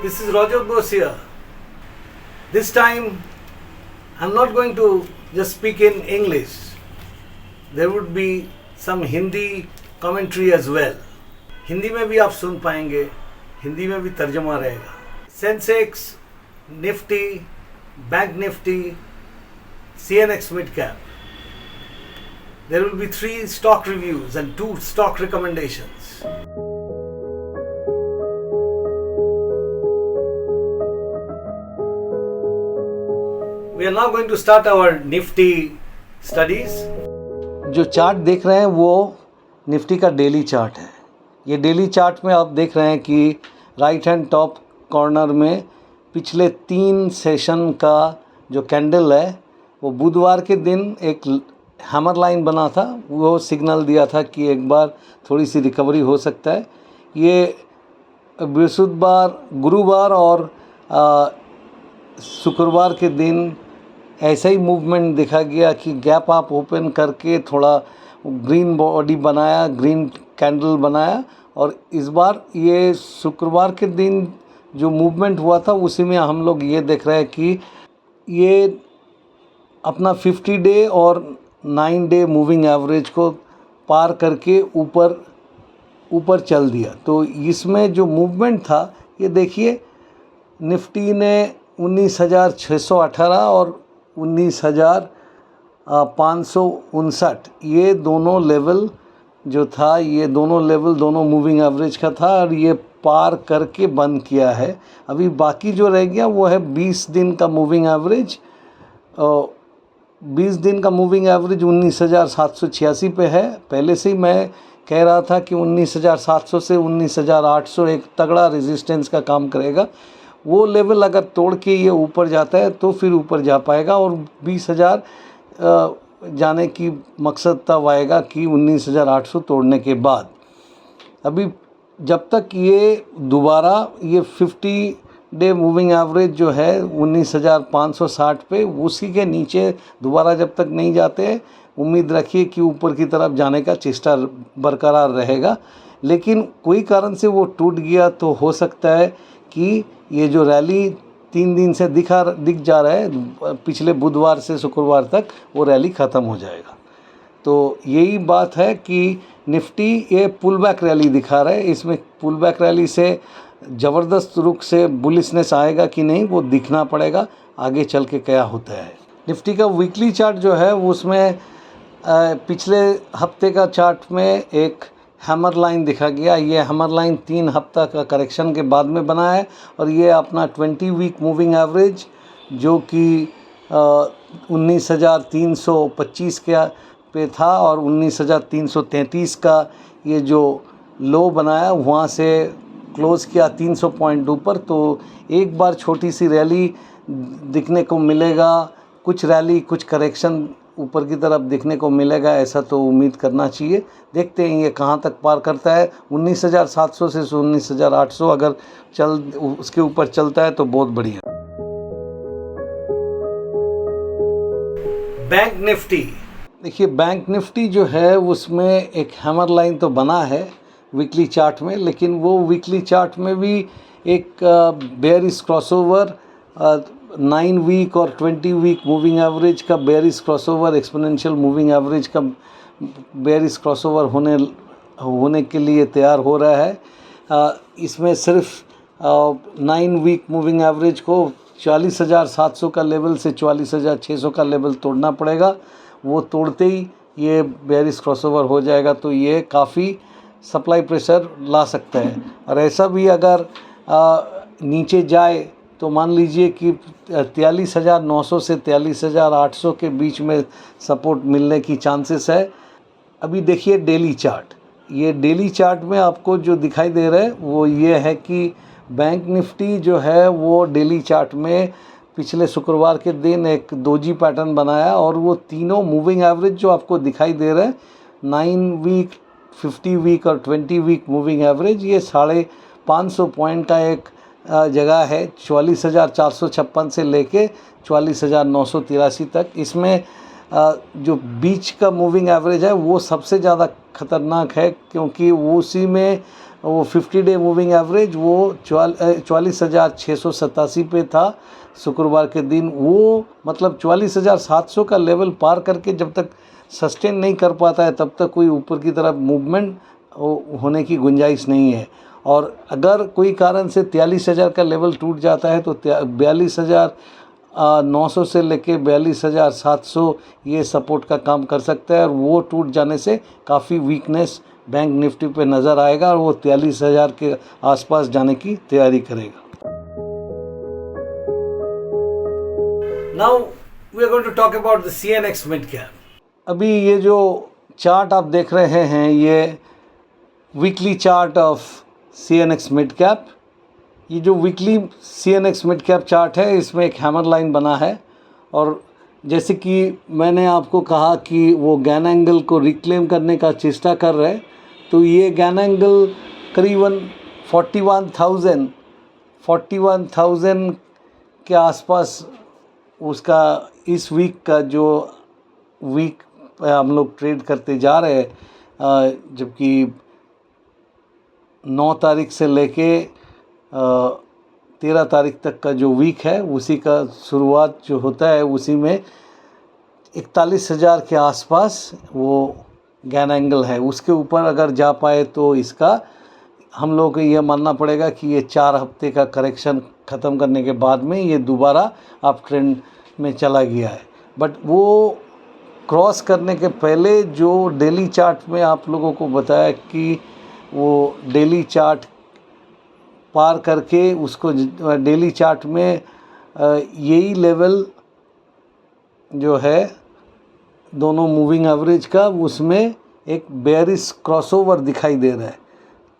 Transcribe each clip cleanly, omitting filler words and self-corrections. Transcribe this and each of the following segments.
This is Rajat Bose here. This time I'm not going to just speak in English. There would be some Hindi commentary as well. Hindi में भी आप सुन पाएंगे, हिंदी में भी तर्जमा रहेगा. Sensex, Nifty, bank Nifty, CNX mid cap. There will be 3 stock reviews and 2 stock recommendations. We are now going to start our Nifty studies. जो chart देख रहे हैं वो निफ्टी का डेली चार्ट है. ये डेली चार्ट में आप देख रहे हैं कि राइट हैंड टॉप कॉर्नर में पिछले 3 सेशन का जो कैंडल है वो बुधवार के दिन एक हैमर लाइन बना था. वो सिग्नल दिया था कि एक बार थोड़ी सी रिकवरी हो सकता है. ये बृहस्पतिवार, गुरुवार और शुक्रवार के दिन ऐसा ही मूवमेंट दिखा गया कि गैप आप ओपन करके थोड़ा ग्रीन बॉडी बनाया, ग्रीन कैंडल बनाया. और इस बार ये शुक्रवार के दिन जो मूवमेंट हुआ था उसी में हम लोग ये देख रहे हैं कि ये अपना 50 डे और 9 डे मूविंग एवरेज को पार करके ऊपर चल दिया. तो इसमें जो मूवमेंट था ये देखिए, निफ्टी ने 19,618 और 19,559 ये दोनों लेवल जो था, ये दोनों लेवल दोनों मूविंग एवरेज का था और ये पार करके बंद किया है. अभी बाकी जो रह गया वो है 20 दिन का मूविंग एवरेज. 20 दिन का मूविंग एवरेज 19,786 पे है. पहले से ही मैं कह रहा था कि 19,700 से 19,800 एक तगड़ा रेजिस्टेंस का काम करेगा. वो लेवल अगर तोड़ के ये ऊपर जाता है तो फिर ऊपर जा पाएगा और 20,000 जाने की मकसद तब आएगा कि 19,800 तोड़ने के बाद. अभी जब तक ये दोबारा ये 50 डे मूविंग एवरेज जो है 19,560 पे, उसी के नीचे दोबारा जब तक नहीं जाते, उम्मीद रखिए कि ऊपर की तरफ जाने का चेष्टा बरकरार रहेगा. लेकिन कोई कारण से वो टूट गया तो हो सकता है कि ये जो रैली 3 दिन से दिख जा रहा है पिछले बुधवार से शुक्रवार तक, वो रैली ख़त्म हो जाएगा. तो यही बात है कि निफ्टी ये पुल बैक रैली दिखा रहा है. इसमें पुल बैक रैली से ज़बरदस्त रुख से बुलिशनेस आएगा कि नहीं वो दिखना पड़ेगा आगे चल के क्या होता है. निफ्टी का वीकली चार्ट जो है उसमें पिछले हफ्ते का चार्ट में एक हैमर लाइन दिखा गया. ये हैमर लाइन 3 हफ्ता का करेक्शन के बाद में बना है और ये अपना 20 वीक मूविंग एवरेज जो कि 19,325 के पे था और 19,333 का ये जो लो बनाया वहाँ से क्लोज़ किया 300 पॉइंट ऊपर. तो एक बार छोटी सी रैली दिखने को मिलेगा, कुछ रैली कुछ करेक्शन ऊपर की तरफ दिखने को मिलेगा, ऐसा तो उम्मीद करना चाहिए. देखते हैं ये कहाँ तक पार करता है. 19,700 से 19,800 अगर उसके ऊपर चलता है तो बहुत बढ़िया. बैंक निफ्टी देखिए, बैंक निफ्टी जो है उसमें एक हैमर लाइन तो बना है वीकली चार्ट में, लेकिन वो वीकली चार्ट में भी एक बेयरिश क्रॉसओवर 9 वीक और 20 वीक मूविंग एवरेज का bearish crossover, exponential moving average का बेयरिश क्रॉसओवर होने के लिए तैयार हो रहा है. इसमें सिर्फ 9 वीक मूविंग एवरेज को 40,700 का लेवल से 40,600 का लेवल तोड़ना पड़ेगा. वो तोड़ते ही ये बेयरिश क्रॉसओवर हो जाएगा तो ये काफ़ी सप्लाई प्रेशर ला सकता है. और ऐसा भी अगर नीचे जाए तो मान लीजिए कि 43,900 से 43,800 के बीच में सपोर्ट मिलने की चांसेस है. अभी देखिए डेली चार्ट. ये डेली चार्ट में आपको जो दिखाई दे रहा है वो ये है कि बैंक निफ्टी जो है वो डेली चार्ट में पिछले शुक्रवार के दिन एक दोजी पैटर्न बनाया और वो तीनों मूविंग एवरेज जो आपको दिखाई दे रहे हैं 9 वीक, 50 वीक और 20 वीक मूविंग एवरेज, ये 550 पॉइंट का एक जगह है 44,456 से लेके 44,983 तक. इसमें जो बीच का मूविंग एवरेज है वो सबसे ज़्यादा ख़तरनाक है क्योंकि वो उसी में वो 50 डे मूविंग एवरेज वो 44,687 पे था शुक्रवार के दिन। वो मतलब 44,700 का लेवल पार करके जब तक सस्टेन नहीं कर पाता है तब तक कोई ऊपर की तरफ मूवमेंट होने की गुंजाइश नहीं है। और अगर कोई कारण से 43,000 का लेवल टूट जाता है तो 42,900 से लेके 42,700 ये सपोर्ट का काम कर सकता है, और वो टूट जाने से काफ़ी वीकनेस बैंक निफ्टी पे नज़र आएगा और वो 43,000 के आसपास जाने की तैयारी करेगा। Now we are going to talk about the CNX mid cap. अभी ये जो चार्ट आप देख रहे हैं ये weekly chart of CNX mid cap. ये जो weekly CNX mid cap chart है इसमें एक हैमर लाइन बना है, और जैसे कि मैंने आपको कहा कि वो गैन एंगल को रिक्लेम करने का चेष्टा कर रहे हैं, तो ये गैन एंगल करीबन 41,000 के आसपास उसका इस वीक का जो वीक हम लोग ट्रेड करते जा रहे हैं, जबकि 9 तारीख से लेके 13 तारीख तक का जो वीक है उसी का शुरुआत जो होता है उसी में 41,000 के आसपास वो गैन एंगल है। उसके ऊपर अगर जा पाए तो इसका हम लोग को ये मानना पड़ेगा कि ये 4 हफ्ते का करेक्शन ख़त्म करने के बाद में ये दोबारा अप ट्रेंड में चला गया है। बट वो क्रॉस करने के पहले जो डेली चार्ट में आप लोगों को बताया कि वो डेली चार्ट पार करके उसको डेली चार्ट में यही लेवल जो है दोनों मूविंग एवरेज का, उसमें एक बेयरिश क्रॉसओवर दिखाई दे रहा है।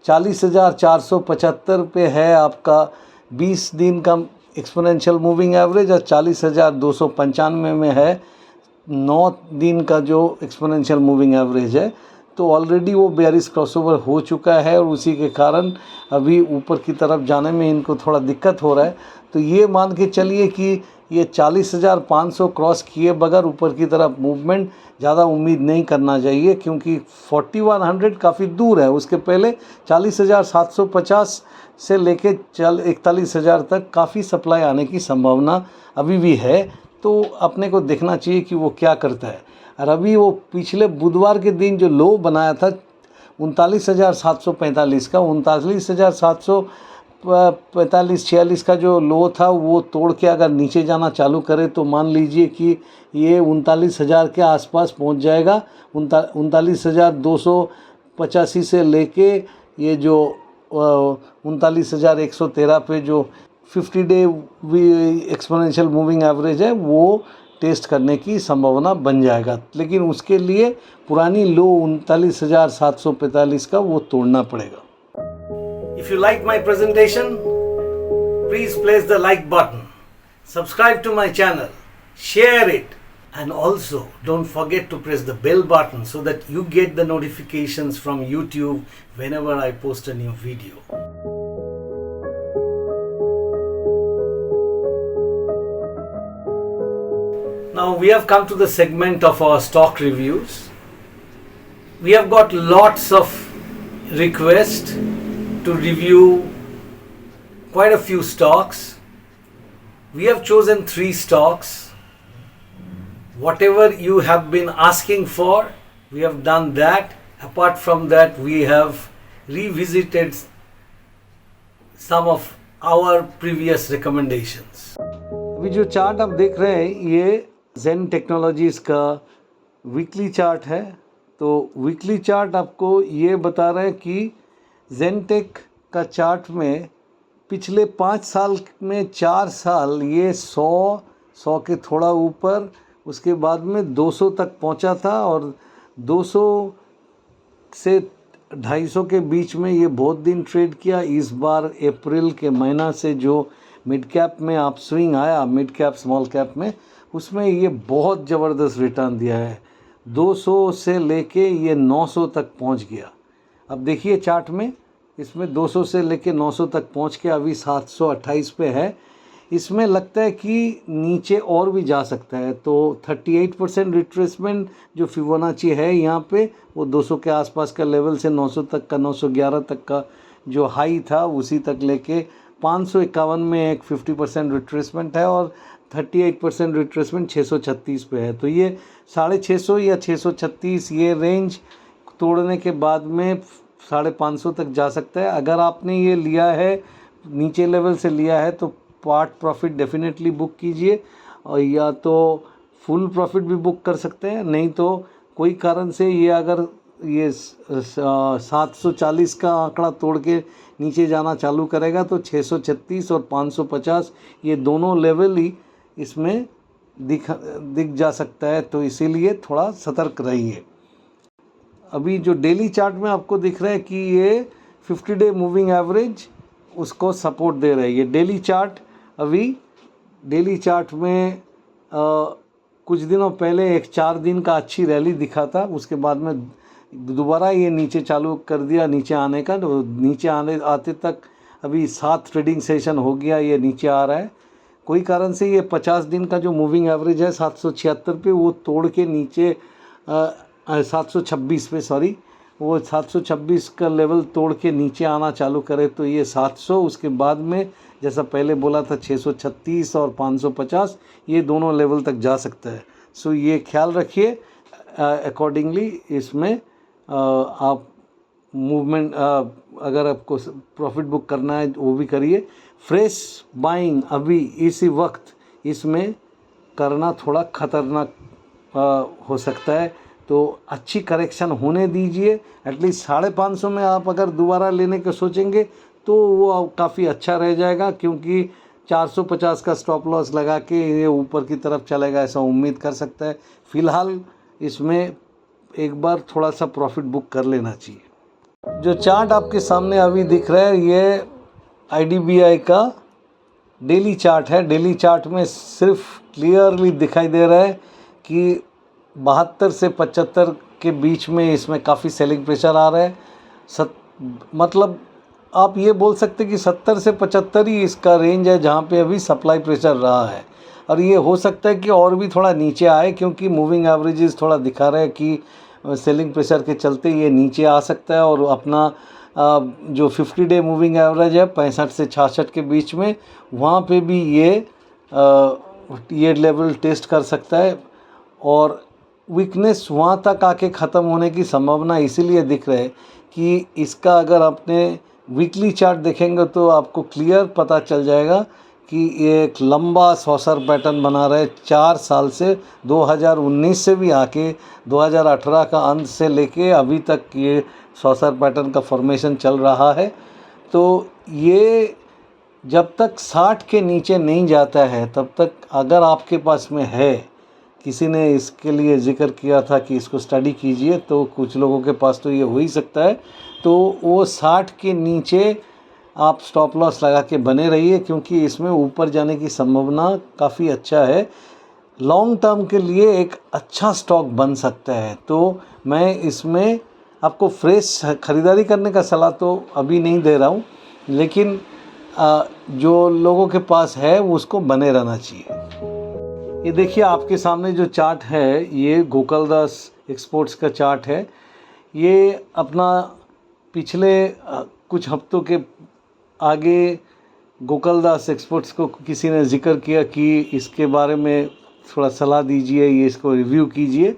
40,475 पे है आपका 20 दिन का एक्सपोनेंशियल मूविंग एवरेज, और 40,295 में है 9 दिन का जो एक्सपोनेंशियल मूविंग एवरेज है। तो ऑलरेडी वो बेयरिश क्रॉसओवर हो चुका है और उसी के कारण अभी ऊपर की तरफ जाने में इनको थोड़ा दिक्कत हो रहा है। तो ये मान के चलिए कि ये 40,500 क्रॉस किए बगैर ऊपर की तरफ मूवमेंट ज़्यादा उम्मीद नहीं करना चाहिए, क्योंकि 4100 काफ़ी दूर है। उसके पहले 40,750 से लेके 41,000 तक काफ़ी सप्लाई आने की संभावना अभी भी है। तो अपने को देखना चाहिए कि वो क्या करता है। और अभी वो पिछले बुधवार के दिन जो लो बनाया था 39,745 का, 39,745-46 का जो लो था वो तोड़ के अगर नीचे जाना चालू करे तो मान लीजिए कि ये 39,000 के आसपास पहुंच जाएगा। 39,285 से लेके ये जो 39,113 पे जो 50 डे एक्सपोनेंशियल मूविंग एवरेज है वो टेस्ट करने की संभावना बन जाएगा। लेकिन उसके लिए पुरानी लो 39,745 का वो तोड़ना पड़ेगा। If you like my presentation, please press the like button, subscribe to my channel, share it, and also don't forget to press the bell button so that you get the notifications from YouTube whenever I post a new video. Now we have come to the segment of our stock reviews. We have got lots of requests to review quite a few stocks. We have chosen 3 stocks. Whatever you have been asking for, we have done that. Apart from that, we have revisited some of our previous recommendations. अभी जो chart आप देख रहे हैं ये Zen Technologies का weekly chart है। तो वीकली चार्ट आपको ये बता रहा है कि Zentek का चार्ट में पिछले 5 साल में 4 साल ये 100 के थोड़ा ऊपर, उसके बाद में 200 तक पहुंचा था, और 200 से 250 के बीच में ये बहुत दिन ट्रेड किया। इस बार अप्रैल के महीना से जो मिड कैप में आप स्विंग आया, मिड कैप स्मॉल कैप में, उसमें ये बहुत ज़बरदस्त रिटर्न दिया है। 200 से लेके ये 900 तक पहुंच गया। अब देखिए चार्ट में इसमें 200 से लेके 900 तक पहुंच के अभी 728 पे है। इसमें लगता है कि नीचे और भी जा सकता है। तो 38% रिट्रेसमेंट जो फिबोनाची है यहाँ पे वो 200 के आसपास का लेवल से 900 तक का, 911 तक का जो हाई था उसी तक लेके 551 में एक 50% रिट्रेसमेंट है और 38% रिट्रेसमेंट 636 पे है। तो ये 650 या 636 ये रेंज तोड़ने के बाद में 550 तक जा सकता है। अगर आपने ये लिया है नीचे लेवल से लिया है तो पार्ट प्रॉफिट डेफिनेटली बुक कीजिए, और या तो फुल प्रॉफिट भी बुक कर सकते हैं। नहीं तो कोई कारण से ये अगर ये 740 का आंकड़ा तोड़ के नीचे जाना चालू करेगा तो 636 और 550 ये दोनों लेवल ही इसमें दिख जा सकता है। तो इसीलिए थोड़ा सतर्क रहिए। अभी जो डेली चार्ट में आपको दिख रहा है कि ये 50 डे मूविंग एवरेज उसको सपोर्ट दे रहा है। ये डेली चार्ट अभी डेली चार्ट में कुछ दिनों पहले एक 4 दिन का अच्छी रैली दिखा था, उसके बाद में दोबारा ये नीचे चालू कर दिया नीचे आने का। तो नीचे आते तक अभी 7 ट्रेडिंग सेशन हो गया, ये नीचे आ रहा है। कोई कारण से ये 50 दिन का जो मूविंग एवरेज है 776 पे वो तोड़ के नीचे 726 पे सॉरी वो 726 का लेवल तोड़ के नीचे आना चालू करे तो ये 700, उसके बाद में जैसा पहले बोला था 636 और 550 ये दोनों लेवल तक जा सकता है। सो ये ख्याल रखिए। अकॉर्डिंगली इसमें आप मूवमेंट अगर आपको प्रॉफिट बुक करना है वो भी करिए। फ्रेश बाइंग अभी इसी वक्त इसमें करना थोड़ा ख़तरनाक हो सकता है, तो अच्छी करेक्शन होने दीजिए। एटलीस्ट 550 में आप अगर दोबारा लेने को सोचेंगे तो वो काफ़ी अच्छा रह जाएगा, क्योंकि 450 का स्टॉप लॉस लगा के ये ऊपर की तरफ चलेगा ऐसा उम्मीद कर सकता है। फ़िलहाल इसमें एक बार थोड़ा सा प्रॉफिट बुक कर लेना चाहिए। जो चार्ट आपके सामने अभी दिख रहा है ये IDBI का डेली चार्ट है। डेली चार्ट में सिर्फ क्लियरली दिखाई दे रहा है कि 72 से 75 के बीच में इसमें काफ़ी सेलिंग प्रेशर आ रहा है। मतलब आप ये बोल सकते कि 70 से 75 ही इसका रेंज है जहाँ पे अभी सप्लाई प्रेशर रहा है, और ये हो सकता है कि और भी थोड़ा नीचे आए, क्योंकि मूविंग एवरेजेस थोड़ा दिखा रहा है कि सेलिंग प्रेशर के चलते ये नीचे आ सकता है। और अपना जो 50 डे मूविंग एवरेज है 65 से 66 के बीच में, वहाँ पे भी ये लेवल टेस्ट कर सकता है। और वीकनेस वहाँ तक आके ख़त्म होने की संभावना इसीलिए दिख रहा है कि इसका अगर आपने वीकली चार्ट देखेंगे तो आपको क्लियर पता चल जाएगा कि ये एक लंबा सॉसर पैटर्न बना रहा है 4 साल से। 2019 से भी आके 2018 का अंत से लेके अभी तक ये सॉसर पैटर्न का फॉर्मेशन चल रहा है। तो ये जब तक 60 के नीचे नहीं जाता है तब तक अगर आपके पास में है, किसी ने इसके लिए जिक्र किया था कि इसको स्टडी कीजिए, तो कुछ लोगों के पास तो ये हो ही सकता है। तो वो 60 के नीचे आप स्टॉप लॉस लगा के बने रहिए, क्योंकि इसमें ऊपर जाने की संभावना काफ़ी अच्छा है। लॉन्ग टर्म के लिए एक अच्छा स्टॉक बन सकता है। तो मैं इसमें आपको फ्रेश ख़रीदारी करने का सलाह तो अभी नहीं दे रहा हूँ, लेकिन जो लोगों के पास है उसको बने रहना चाहिए। ये देखिए आपके सामने जो चार्ट है ये गोकुलदास एक्सपोर्ट्स का चार्ट है। ये अपना पिछले कुछ हफ्तों के आगे गोकुलदास एक्सपोर्ट्स को किसी ने जिक्र किया कि इसके बारे में थोड़ा सलाह दीजिए, ये इसको रिव्यू कीजिए।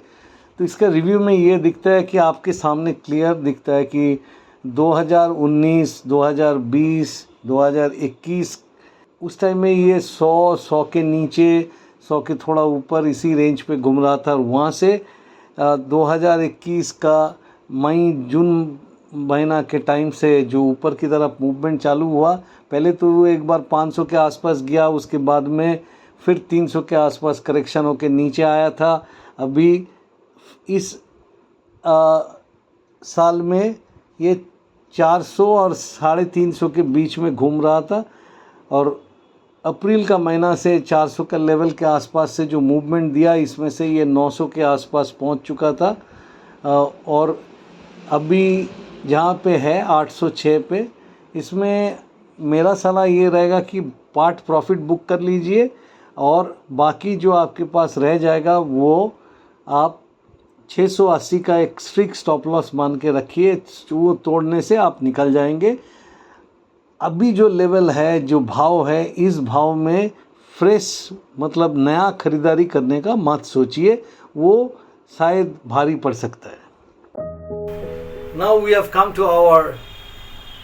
तो इसका रिव्यू में ये दिखता है कि आपके सामने क्लियर दिखता है कि 2019, 2020, 2021 उस टाइम में ये 100 के नीचे, 100 के थोड़ा ऊपर इसी रेंज पे घूम रहा था। और वहाँ से 2021 का मई जून महीना के टाइम से जो ऊपर की तरफ मूवमेंट चालू हुआ, पहले तो वो एक बार 500 के आसपास गया, उसके बाद में फिर 300 के आसपास करेक्शन होकर नीचे आया था। अभी इस साल में ये 400 और 350 के बीच में घूम रहा था, और अप्रैल का महीना से 400 का लेवल के आसपास से जो मूवमेंट दिया, इसमें से ये 900 के आसपास पहुंच चुका था। और अभी जहाँ पे है 806 पे, इसमें मेरा सलाह ये रहेगा कि पार्ट प्रॉफिट बुक कर लीजिए, और बाकी जो आपके पास रह जाएगा वो आप 680 का एक स्ट्रिक्ट स्टॉप लॉस मान के रखिए। वो तोड़ने से आप निकल जाएंगे। अभी जो लेवल है, जो भाव है, इस भाव में फ्रेश मतलब नया खरीदारी करने का मत सोचिए, वो शायद भारी पड़ सकता है। Now we have come to our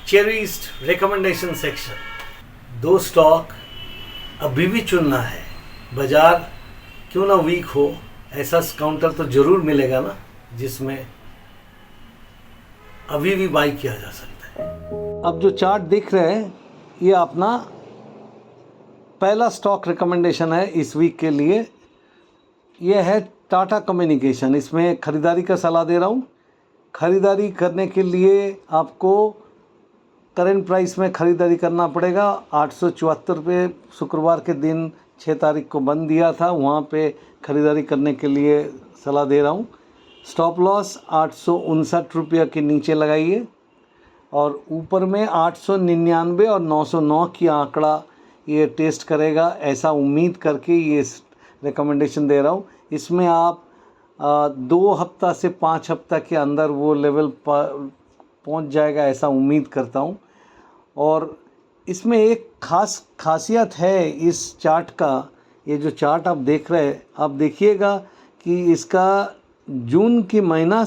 cherished recommendation section. 2 stock अभी भी चुनना है। बाजार क्यों ना वीक हो, ऐसा काउंटर तो जरूर मिलेगा ना जिसमें अभी भी बाई किया जा सकता है। अब जो चार्ट देख रहे हैं, ये अपना पहला स्टॉक रिकमेंडेशन है इस वीक के लिए। ये है टाटा कम्युनिकेशन। इसमें ख़रीदारी का सलाह दे रहा हूँ। ख़रीदारी करने के लिए आपको करंट प्राइस में ख़रीदारी करना पड़ेगा। 874 पे शुक्रवार के दिन 6 तारीख को बंद दिया था, वहाँ पे ख़रीदारी करने के लिए सलाह दे रहा हूँ। स्टॉप लॉस 859 रुपया के नीचे लगाइए और ऊपर में 899 और 909 की आंकड़ा ये टेस्ट करेगा, ऐसा उम्मीद करके ये रिकमेंडेशन दे रहा हूँ। इसमें आप 2 हफ्ता से 5 हफ्ता के अंदर वो लेवल पहुँच जाएगा, ऐसा उम्मीद करता हूँ। और इसमें एक खासियत है इस चार्ट का। ये जो चार्ट आप देख रहे हैं, आप देखिएगा कि इसका जून के महीना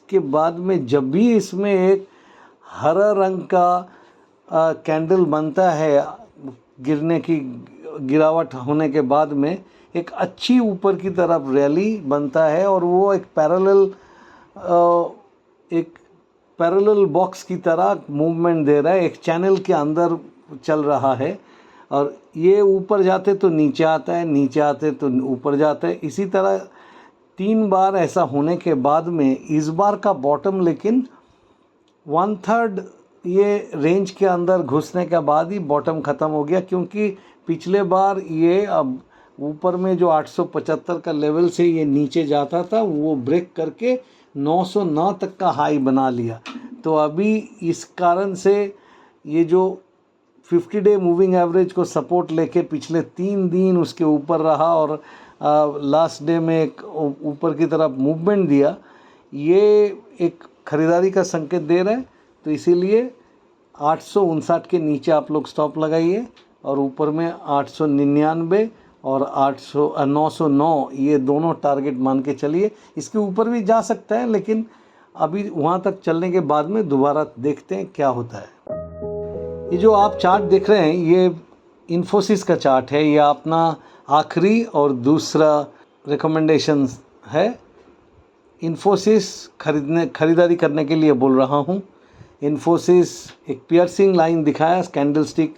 के बाद में जब भी इसमें एक हरा रंग का कैंडल बनता है, गिरावट होने के बाद में एक अच्छी ऊपर की तरफ रैली बनता है और वो एक पैरेलल बॉक्स की तरह मूवमेंट दे रहा है, एक चैनल के अंदर चल रहा है। और ये ऊपर जाते तो नीचे आता है, नीचे आते तो ऊपर जाता है। इसी तरह 3 बार ऐसा होने के बाद में इस बार का बॉटम लेकिन 1/3 ये रेंज के अंदर घुसने के बाद ही बॉटम ख़त्म हो गया, क्योंकि पिछले बार ये अब ऊपर में जो 875 का लेवल से ये नीचे जाता था, वो ब्रेक करके 909 तक का हाई बना लिया। तो अभी इस कारण से ये जो 50 डे मूविंग एवरेज को सपोर्ट लेके पिछले 3 दिन उसके ऊपर रहा और लास्ट डे में एक ऊपर की तरफ मूवमेंट दिया, ये एक ख़रीदारी का संकेत दे रहा है। तो इसीलिए 859 के नीचे आप लोग स्टॉप लगाइए और ऊपर में 899 और 909 ये दोनों टारगेट मान के चलिए। इसके ऊपर भी जा सकता है, लेकिन अभी वहाँ तक चलने के बाद में दोबारा देखते हैं क्या होता है। ये जो आप चार्ट देख रहे हैं, ये इन्फोसिस का चार्ट है। ये अपना आखिरी और दूसरा रिकमेंडेशन है। इन्फोसिस खरीदारी करने के लिए बोल रहा हूँ। इन्फोसिस एक पियर्सिंग लाइन दिखाया, कैंडलस्टिक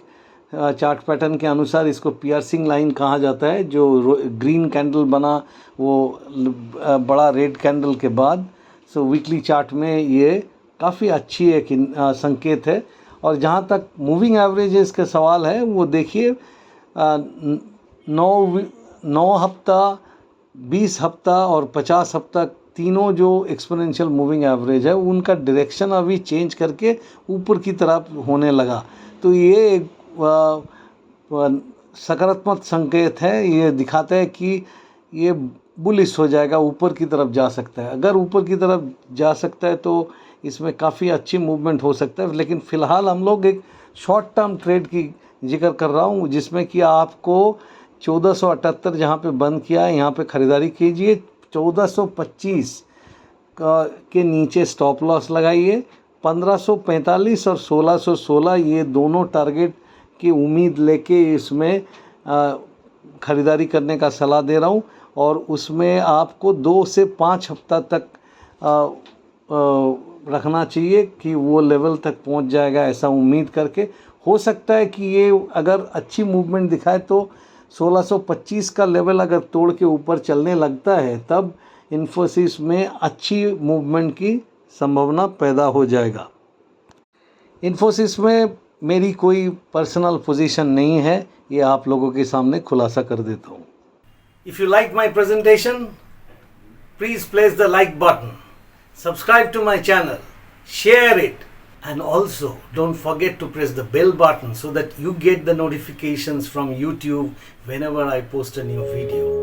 चार्ट पैटर्न के अनुसार इसको पियर्सिंग लाइन कहा जाता है। जो ग्रीन कैंडल बना वो बड़ा रेड कैंडल के बाद, सो वीकली चार्ट में ये काफ़ी अच्छी एक संकेत है। और जहाँ तक मूविंग एवरेजेस का सवाल है, वो देखिए 9 हफ्ता, 20 हफ्ता और 50 हफ्ता तीनों जो एक्सपोनेंशियल मूविंग एवरेज है, उनका डायरेक्शन अभी चेंज करके ऊपर की तरफ होने लगा। तो ये एक सकारात्मक संकेत है। ये दिखाता है कि ये बुलिश हो जाएगा, ऊपर की तरफ जा सकता है। अगर ऊपर की तरफ जा सकता है तो इसमें काफ़ी अच्छी मूवमेंट हो सकता है। लेकिन फ़िलहाल हम लोग एक शॉर्ट टर्म ट्रेड की जिक्र कर रहा हूँ, जिसमें कि आपको 1478 जहाँ पे बंद किया है, यहाँ पे ख़रीदारी कीजिए। 1425 के नीचे स्टॉप लॉस लगाइए। 1545 और 1616 ये दोनों टारगेट की उम्मीद लेके इसमें ख़रीदारी करने का सलाह दे रहा हूँ। और उसमें आपको 2 से 5 हफ्ता तक रखना चाहिए कि वो लेवल तक पहुंच जाएगा, ऐसा उम्मीद करके। हो सकता है कि ये अगर अच्छी मूवमेंट दिखाए तो 1625 का लेवल अगर तोड़ के ऊपर चलने लगता है, तब इन्फोसिस में अच्छी मूवमेंट की संभावना पैदा हो जाएगा। इन्फोसिस में मेरी कोई पर्सनल पोजीशन नहीं है, ये आप लोगों के सामने खुलासा कर देता हूँ। If you like my presentation, please press the like button, subscribe to my channel, share it, and also don't forget to press the bell button so that you get the notifications from YouTube whenever I post a new video.